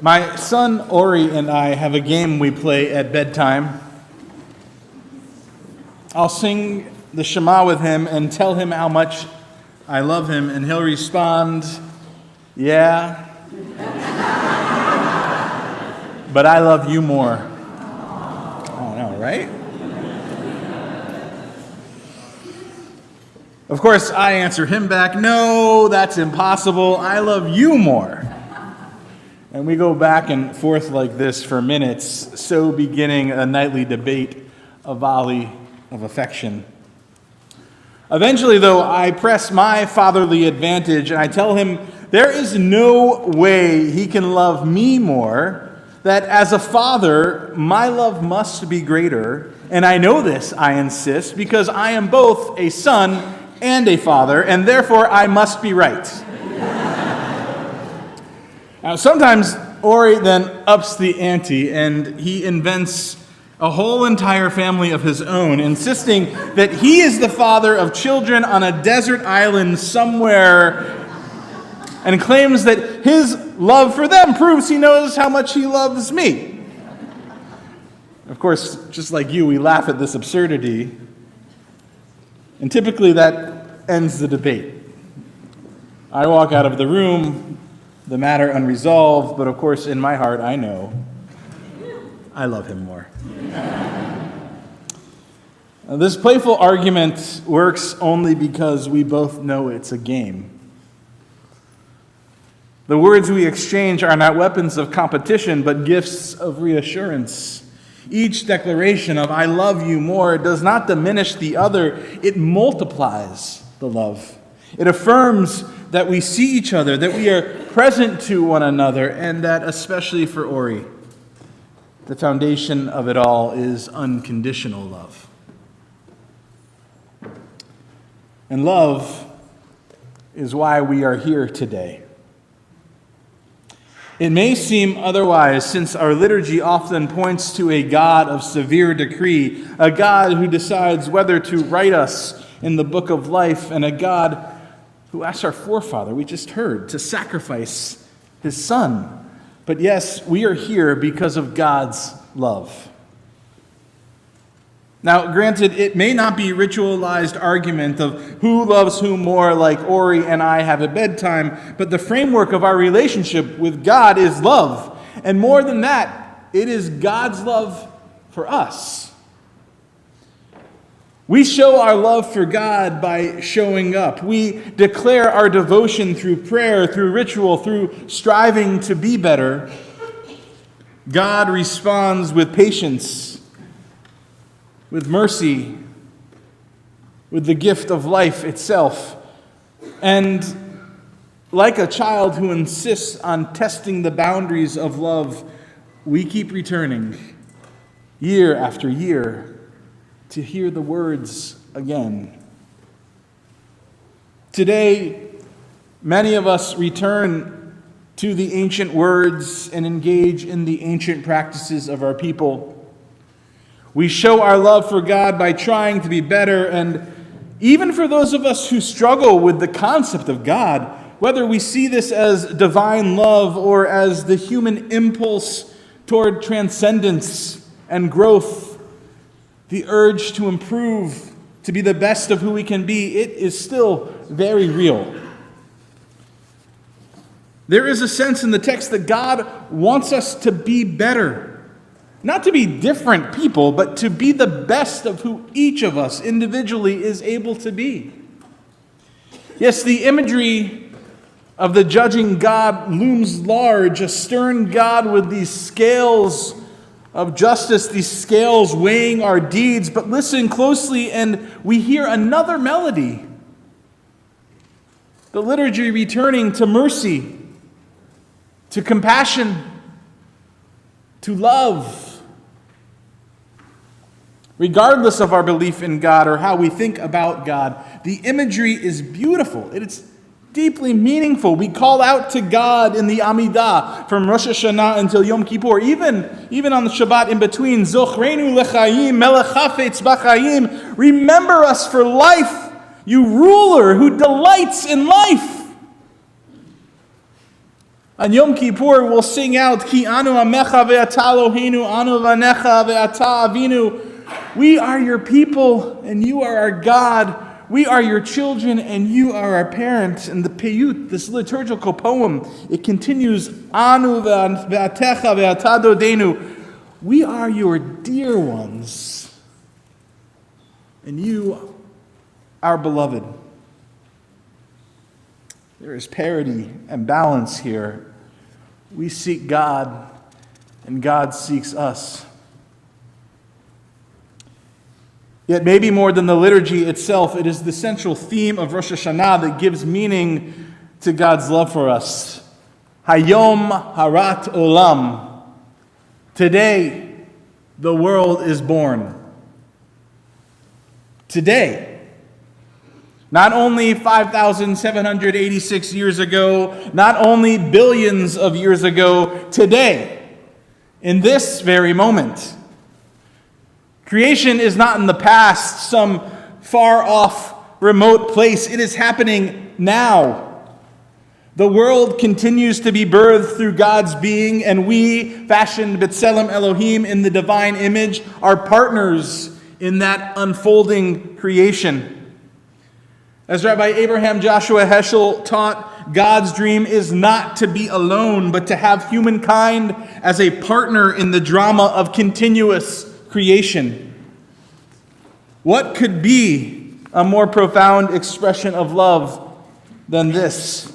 My son Ori and I have a game we play at bedtime. I'll sing the Shema with him and tell him how much I love him, and he'll respond, "Yeah, but I love you more." I know, right? Of course, I answer him back, "No, that's impossible. I love you more." And we go back and forth like this for minutes, so beginning a nightly debate, a volley of affection. Eventually, though, I press my fatherly advantage and I tell him there is no way he can love me more, that as a father, my love must be greater. And I know this, I insist, because I am both a son and a father, and therefore I must be right. Now, sometimes Ori then ups the ante and he invents a whole entire family of his own, insisting that he is the father of children on a desert island somewhere, and claims that his love for them proves he knows how much he loves me. Of course, just like you, we laugh at this absurdity, and typically that ends the debate. I walk out of the room, the matter unresolved, but of course in my heart I know I love him more. Now, this playful argument works only because we both know it's a game. The words we exchange are not weapons of competition, but gifts of reassurance. Each declaration of "I love you more" does not diminish the other, it multiplies the love. It affirms that we see each other, that we are present to one another, and that, especially for Ori, the foundation of it all is unconditional love. And love is why we are here today. It may seem otherwise, since our liturgy often points to a God of severe decree, a God who decides whether to write us in the book of life, and a God who asked our forefather, we just heard, to sacrifice his son. But yes, we are here because of God's love. Now, granted, it may not be ritualized argument of who loves whom more like Ori and I have at bedtime, but the framework of our relationship with God is love. And more than that, it is God's love for us. We show our love for God by showing up. We declare our devotion through prayer, through ritual, through striving to be better. God responds with patience, with mercy, with the gift of life itself. And like a child who insists on testing the boundaries of love, we keep returning year after year to hear the words again. Today, many of us return to the ancient words and engage in the ancient practices of our people. We show our love for God by trying to be better, and even for those of us who struggle with the concept of God, whether we see this as divine love or as the human impulse toward transcendence and growth, the urge to improve, to be the best of who we can be, it is still very real. There is a sense in the text that God wants us to be better. Not to be different people, but to be the best of who each of us individually is able to be. Yes, the imagery of the judging God looms large, a stern God with these scales of justice, these scales weighing our deeds. But listen closely and we hear another melody. The liturgy returning to mercy, to compassion, to love. Regardless of our belief in God or how we think about God, the imagery is beautiful. It is deeply meaningful. We call out to God in the Amidah from Rosh Hashanah until Yom Kippur, even on the Shabbat in between. Zochreinu lechayim, melech hafetz b'chayim. Remember us for life, you ruler who delights in life. On Yom Kippur, we'll sing out, Ki anu amecha ve'ata Eloheinu, anu vanecha ve'ata avinu. We are your people, and you are our God. We are your children, and you are our parents. And the Peyut, this liturgical poem, it continues, Anu ve'atecha ve'ata dodenu. We are your dear ones, and you, our beloved. There is parity and balance here. We seek God, and God seeks us. Yet maybe more than the liturgy itself, it is the central theme of Rosh Hashanah that gives meaning to God's love for us. Hayom harat olam. Today, the world is born. Today. Not only 5,786 years ago, not only billions of years ago, today, in this very moment. Creation is not in the past, some far-off, remote place. It is happening now. The world continues to be birthed through God's being, and we, fashioned B'Tselem Elohim in the divine image, are partners in that unfolding creation. As Rabbi Abraham Joshua Heschel taught, God's dream is not to be alone, but to have humankind as a partner in the drama of continuous creation. What could be a more profound expression of love than this?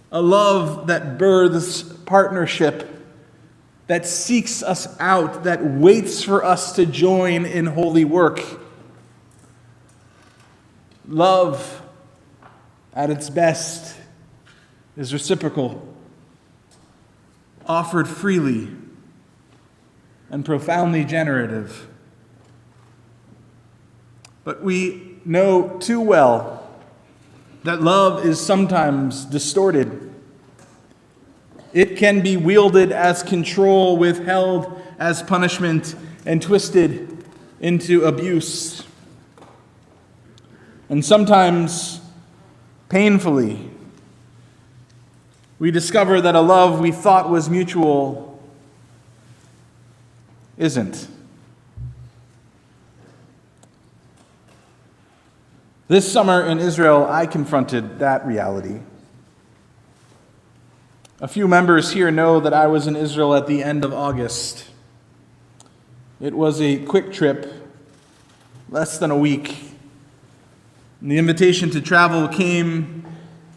A love that births partnership, that seeks us out, that waits for us to join in holy work. Love, at its best, is reciprocal, offered freely, and profoundly generative. But we know too well that love is sometimes distorted. It can be wielded as control, withheld as punishment, and twisted into abuse. And sometimes, painfully, we discover that a love we thought was mutual isn't. This summer in Israel, I confronted that reality. A few members here know that I was in Israel at the end of August. It was a quick trip, less than a week. And the invitation to travel came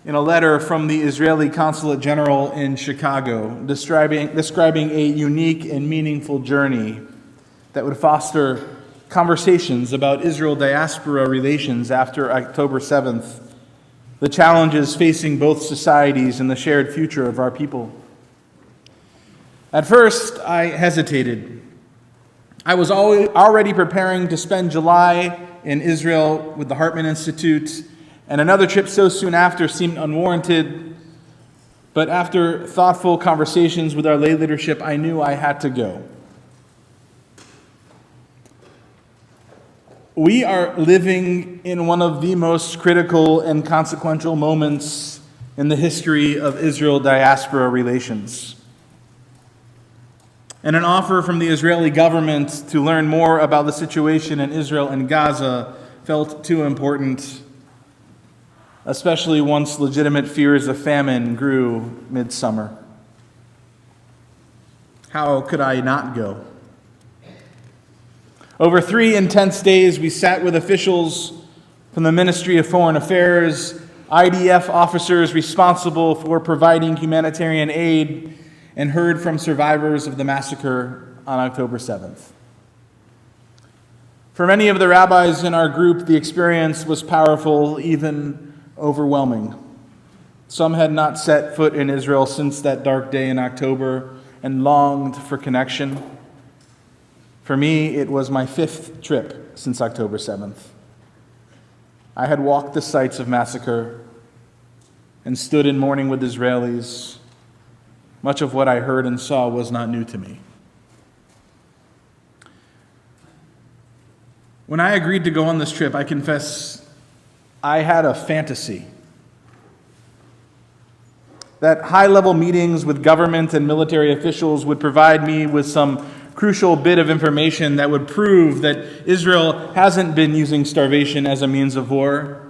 in a letter from the Israeli Consulate General in Chicago, describing a unique and meaningful journey that would foster conversations about Israel diaspora relations after October 7th, the challenges facing both societies and the shared future of our people. At first, I hesitated. I was already preparing to spend July in Israel with the Hartman Institute, and another trip so soon after seemed unwarranted. But after thoughtful conversations with our lay leadership, I knew I had to go. We are living in one of the most critical and consequential moments in the history of Israel diaspora relations. And an offer from the Israeli government to learn more about the situation in Israel and Gaza felt too important, especially once legitimate fears of famine grew midsummer. How could I not go? Over 3 intense days, we sat with officials from the Ministry of Foreign Affairs, IDF officers responsible for providing humanitarian aid, and heard from survivors of the massacre on October 7th. For many of the rabbis in our group, the experience was powerful, even overwhelming. Some had not set foot in Israel since that dark day in October and longed for connection. For me, it was my 5th trip since October 7th. I had walked the sites of massacre and stood in mourning with Israelis. Much of what I heard and saw was not new to me. When I agreed to go on this trip, I confess I had a fantasy. that high-level meetings with government and military officials would provide me with some crucial bit of information that would prove that Israel hasn't been using starvation as a means of war.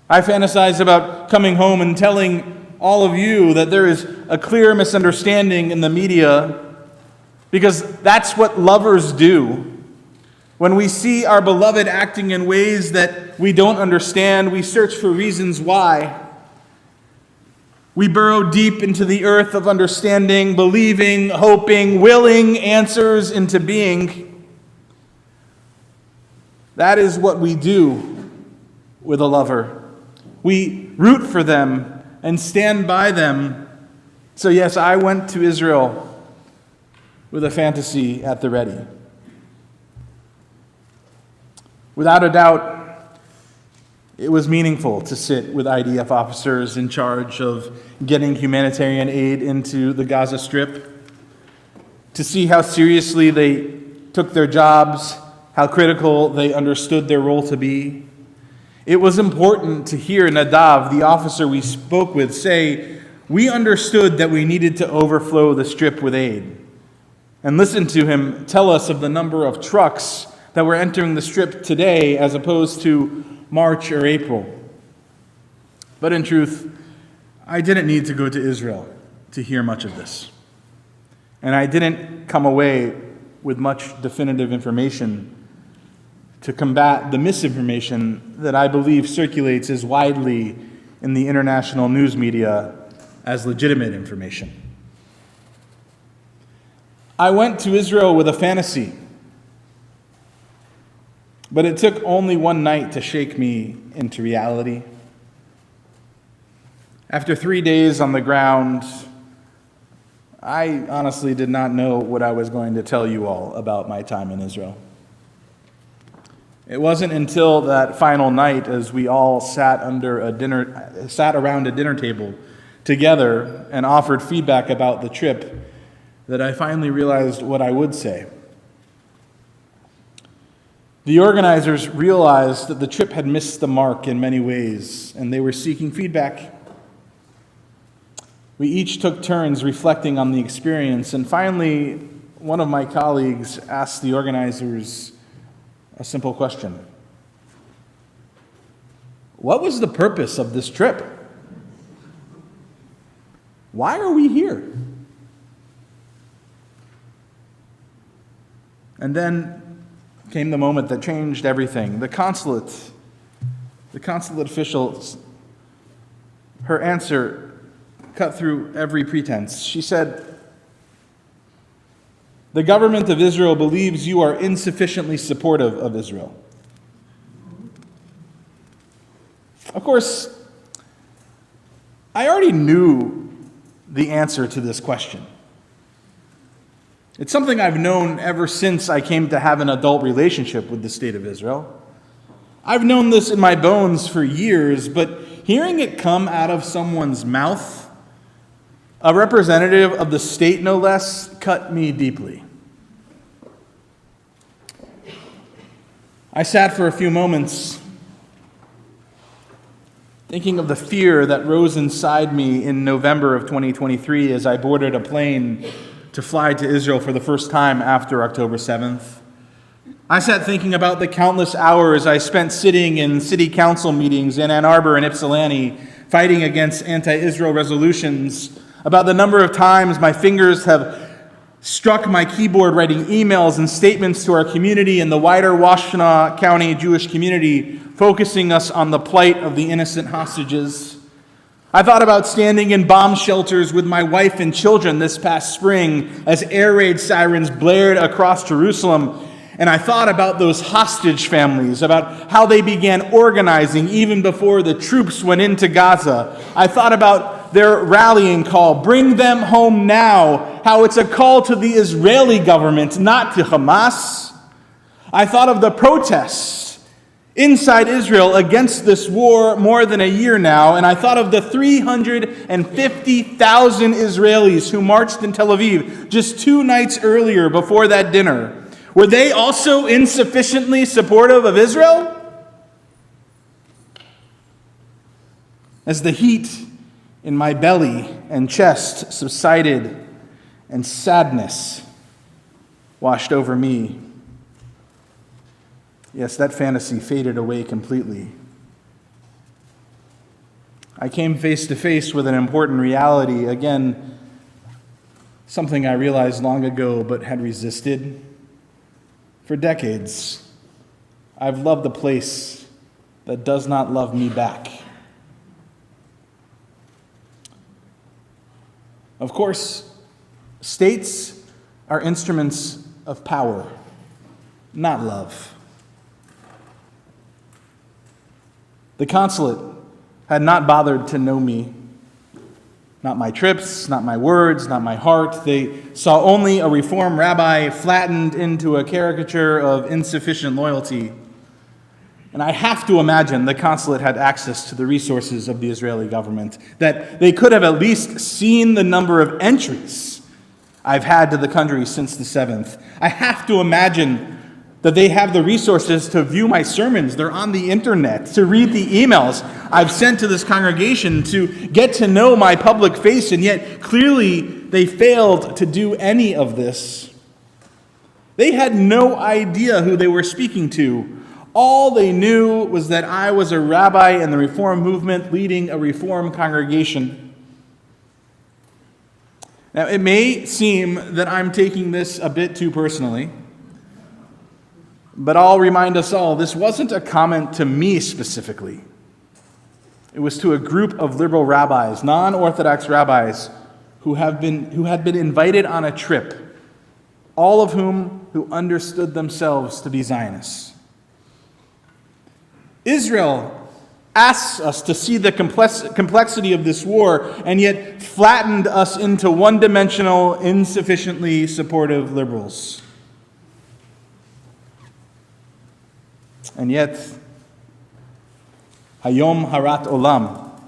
I fantasize about coming home and telling all of you that there is a clear misunderstanding in the media, because that's what lovers do. When we see our beloved acting in ways that we don't understand, we search for reasons why. We burrow deep into the earth of understanding, believing, hoping, willing answers into being. That is what we do with a lover. We root for them and stand by them. So yes, I went to Israel with a fantasy at the ready. Without a doubt, it was meaningful to sit with IDF officers in charge of getting humanitarian aid into the Gaza Strip, to see how seriously they took their jobs, how critical they understood their role to be. It was important to hear Nadav, the officer we spoke with, say, "We understood that we needed to overflow the Strip with aid," and listen to him tell us of the number of trucks that were entering the Strip today as opposed to March or April. But in truth, I didn't need to go to Israel to hear much of this. And I didn't come away with much definitive information to combat the misinformation that I believe circulates as widely in the international news media as legitimate information. I went to Israel with a fantasy, but it took only one night to shake me into reality. After 3 days on the ground, I honestly did not know what I was going to tell you all about my time in Israel. It wasn't until that final night, as we all sat around a dinner table together and offered feedback about the trip, that I finally realized what I would say. The organizers realized that the trip had missed the mark in many ways, and they were seeking feedback. We each took turns reflecting on the experience, and finally, one of my colleagues asked the organizers a simple question. What was the purpose of this trip? Why are we here? And then came the moment that changed everything. The consulate officials, her answer cut through every pretense. She said, "The government of Israel believes you are insufficiently supportive of Israel." Of course, I already knew the answer to this question. It's something I've known ever since I came to have an adult relationship with the state of Israel. I've known this in my bones for years, but hearing it come out of someone's mouth, a representative of the state no less, cut me deeply. I sat for a few moments thinking of the fear that rose inside me in November of 2023 as I boarded a plane to fly to Israel for the first time after October 7th. I sat thinking about the countless hours I spent sitting in city council meetings in Ann Arbor and Ypsilanti, fighting against anti-Israel resolutions, about the number of times my fingers have struck my keyboard writing emails and statements to our community and the wider Washtenaw County Jewish community, focusing us on the plight of the innocent hostages. I thought about standing in bomb shelters with my wife and children this past spring as air raid sirens blared across Jerusalem. And I thought about those hostage families, about how they began organizing even before the troops went into Gaza. I thought about their rallying call, "Bring them home now," how it's a call to the Israeli government, not to Hamas. I thought of the protests inside Israel against this war more than a year now, and I thought of the 350,000 Israelis who marched in Tel Aviv just 2 nights earlier before that dinner. Were they also insufficiently supportive of Israel? As the heat in my belly and chest subsided, and sadness washed over me. Yes, that fantasy faded away completely. I came face to face with an important reality, again, something I realized long ago but had resisted. For decades, I've loved a place that does not love me back. Of course, states are instruments of power, not love. The consulate had not bothered to know me. Not my trips, not my words, not my heart. They saw only a Reform rabbi flattened into a caricature of insufficient loyalty. And I have to imagine the consulate had access to the resources of the Israeli government, that they could have at least seen the number of entries I've had to the country since the 7th. I have to imagine that they have the resources to view my sermons. They're on the internet, to read the emails I've sent to this congregation, to get to know my public face, and yet clearly they failed to do any of this. They had no idea who they were speaking to. All they knew was that I was a rabbi in the Reform movement leading a Reform congregation. Now, it may seem that I'm taking this a bit too personally, but I'll remind us all, this wasn't a comment to me specifically. It was to a group of liberal rabbis, non-Orthodox rabbis, who had been invited on a trip, all of whom who understood themselves to be Zionists. Israel asks us to see the complexity of this war, and yet flattened us into one-dimensional, insufficiently supportive liberals. And yet, Hayom Harat Olam,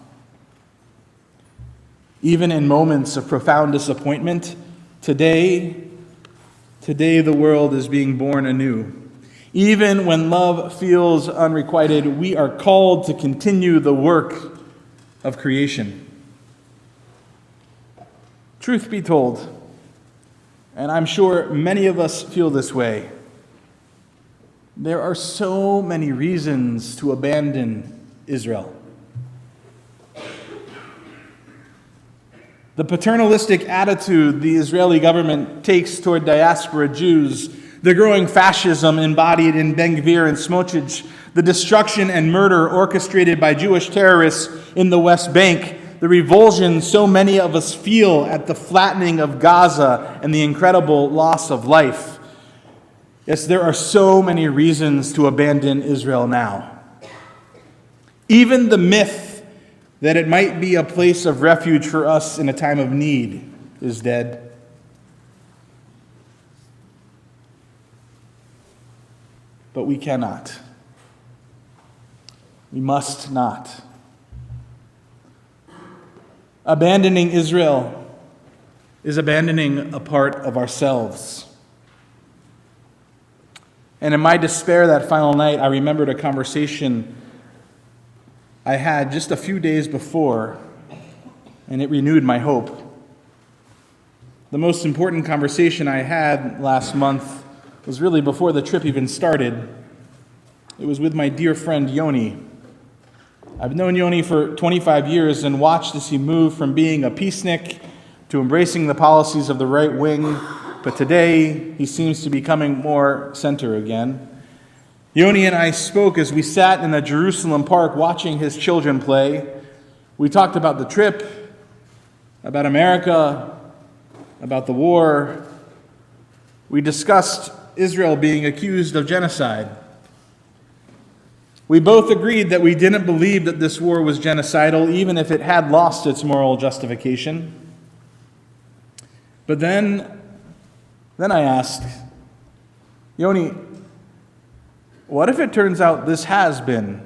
even in moments of profound disappointment, today the world is being born anew. Even when love feels unrequited, we are called to continue the work of creation. Truth be told, and I'm sure many of us feel this way, there are so many reasons to abandon Israel. The paternalistic attitude the Israeli government takes toward diaspora Jews, the growing fascism embodied in Ben-Gvir and Smotrich, the destruction and murder orchestrated by Jewish terrorists in the West Bank, the revulsion so many of us feel at the flattening of Gaza and the incredible loss of life. Yes, there are so many reasons to abandon Israel now. Even the myth that it might be a place of refuge for us in a time of need is dead. But we cannot. We must not. Abandoning Israel is abandoning a part of ourselves. And in my despair that final night, I remembered a conversation I had just a few days before, and it renewed my hope. The most important conversation I had last month was really before the trip even started. It was with my dear friend Yoni. I've known Yoni for 25 years and watched as he moved from being a peacenik to embracing the policies of the right wing, but today he seems to be becoming more center again. Yoni and I spoke as we sat in a Jerusalem park watching his children play. We talked about the trip, about America, about the war. We discussed Israel being accused of genocide. We both agreed that we didn't believe that this war was genocidal, even if it had lost its moral justification. But then I asked, Yoni, what if it turns out this has been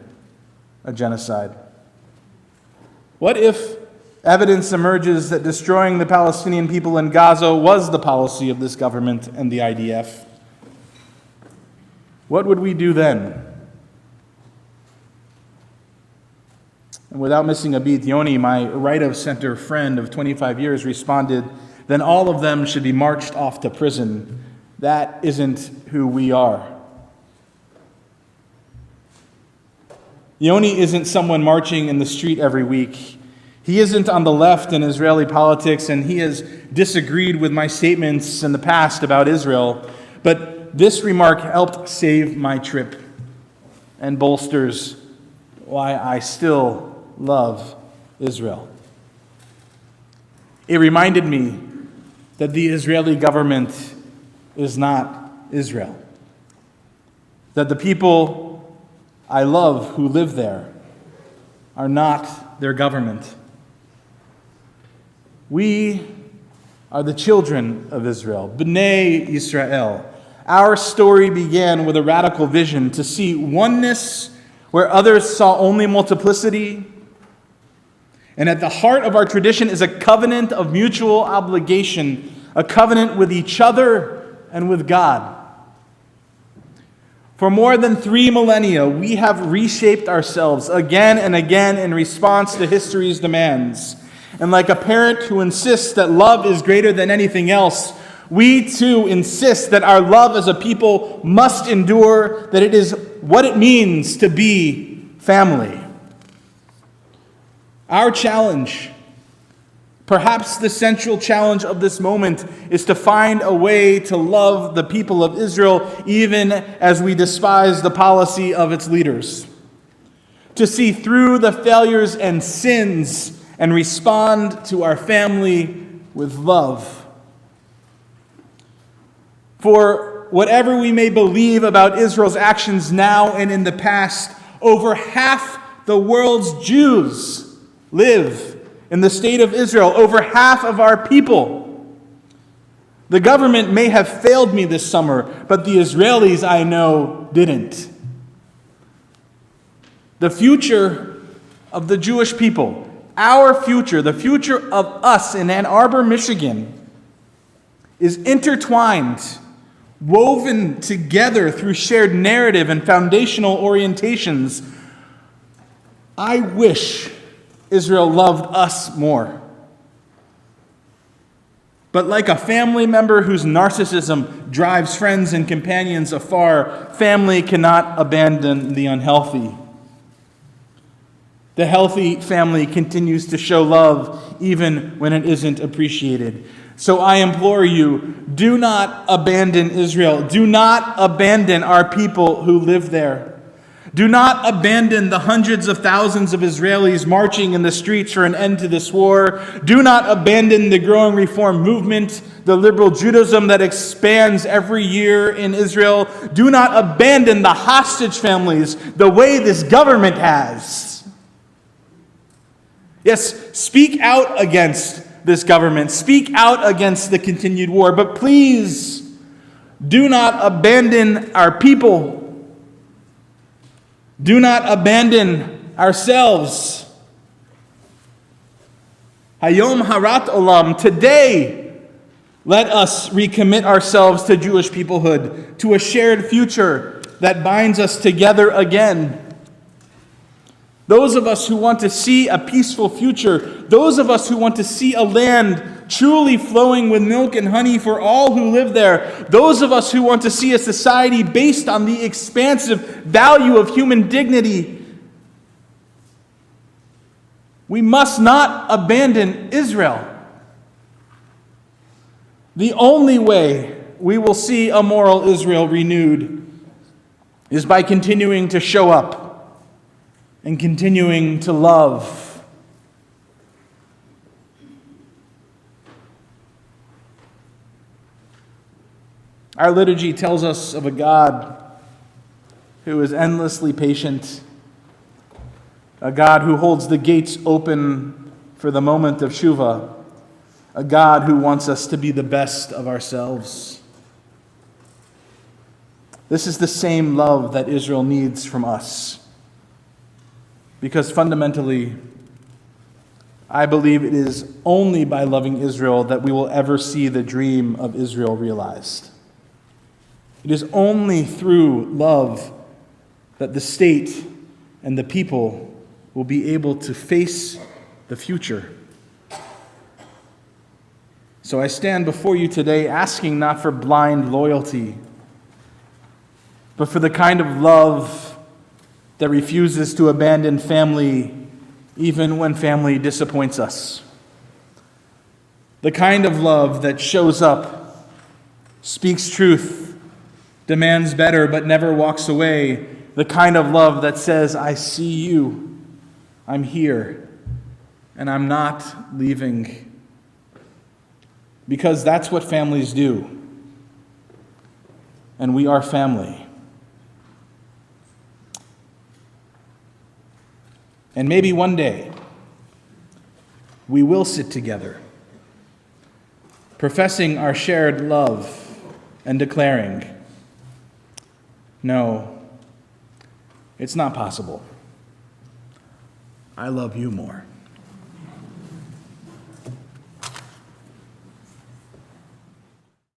a genocide? What if evidence emerges that destroying the Palestinian people in Gaza was the policy of this government and the IDF? What would we do then? And without missing a beat, Yoni, my right-of-center friend of 25 years, responded, "Then all of them should be marched off to prison. That isn't who we are." Yoni isn't someone marching in the street every week. He isn't on the left in Israeli politics, and he has disagreed with my statements in the past about Israel. But this remark helped save my trip and bolsters why I still love Israel. It reminded me that the Israeli government is not Israel. That the people I love who live there are not their government. We are the children of Israel, B'nai Yisrael. Our story began with a radical vision to see oneness where others saw only multiplicity. And at the heart of our tradition is a covenant of mutual obligation, a covenant with each other and with God. For more than 3 millennia, we have reshaped ourselves again and again in response to history's demands. And like a parent who insists that love is greater than anything else, we too insist that our love as a people must endure, that it is what it means to be family. Our challenge, perhaps the central challenge of this moment, is to find a way to love the people of Israel even as we despise the policy of its leaders. To see through the failures and sins and respond to our family with love. For whatever we may believe about Israel's actions now and in the past, over half the world's Jews live in the state of Israel, over half of our people. The government may have failed me this summer, but the Israelis I know didn't. The future of the Jewish people, our future, the future of us in Ann Arbor, Michigan, is intertwined, woven together through shared narrative and foundational orientations. I wish Israel loved us more. But like a family member whose narcissism drives friends and companions afar, family cannot abandon the unhealthy. The healthy family continues to show love even when it isn't appreciated. So I implore you, do not abandon Israel. Do not abandon our people who live there. Do not abandon the hundreds of thousands of Israelis marching in the streets for an end to this war. Do not abandon the growing reform movement, the liberal Judaism that expands every year in Israel. Do not abandon the hostage families the way this government has. Yes, speak out against this government. Speak out against the continued war. But please, do not abandon our people. Do not abandon ourselves. Hayom Harat Olam, today, let us recommit ourselves to Jewish peoplehood, to a shared future that binds us together again. Those of us who want to see a peaceful future, those of us who want to see a land truly flowing with milk and honey for all who live there, those of us who want to see a society based on the expansive value of human dignity, we must not abandon Israel. The only way we will see a moral Israel renewed is by continuing to show up and continuing to love. Our liturgy tells us of a God who is endlessly patient, a God who holds the gates open for the moment of Shuvah, a God who wants us to be the best of ourselves. This is the same love that Israel needs from us. Because fundamentally, I believe it is only by loving Israel that we will ever see the dream of Israel realized. It is only through love that the state and the people will be able to face the future. So I stand before you today asking not for blind loyalty, but for the kind of love that refuses to abandon family even when family disappoints us. The kind of love that shows up, speaks truth, demands better but never walks away. The kind of love that says, I see you, I'm here, and I'm not leaving. Because that's what families do. And we are family. And maybe one day we will sit together, professing our shared love and declaring, no, it's not possible. I love you more.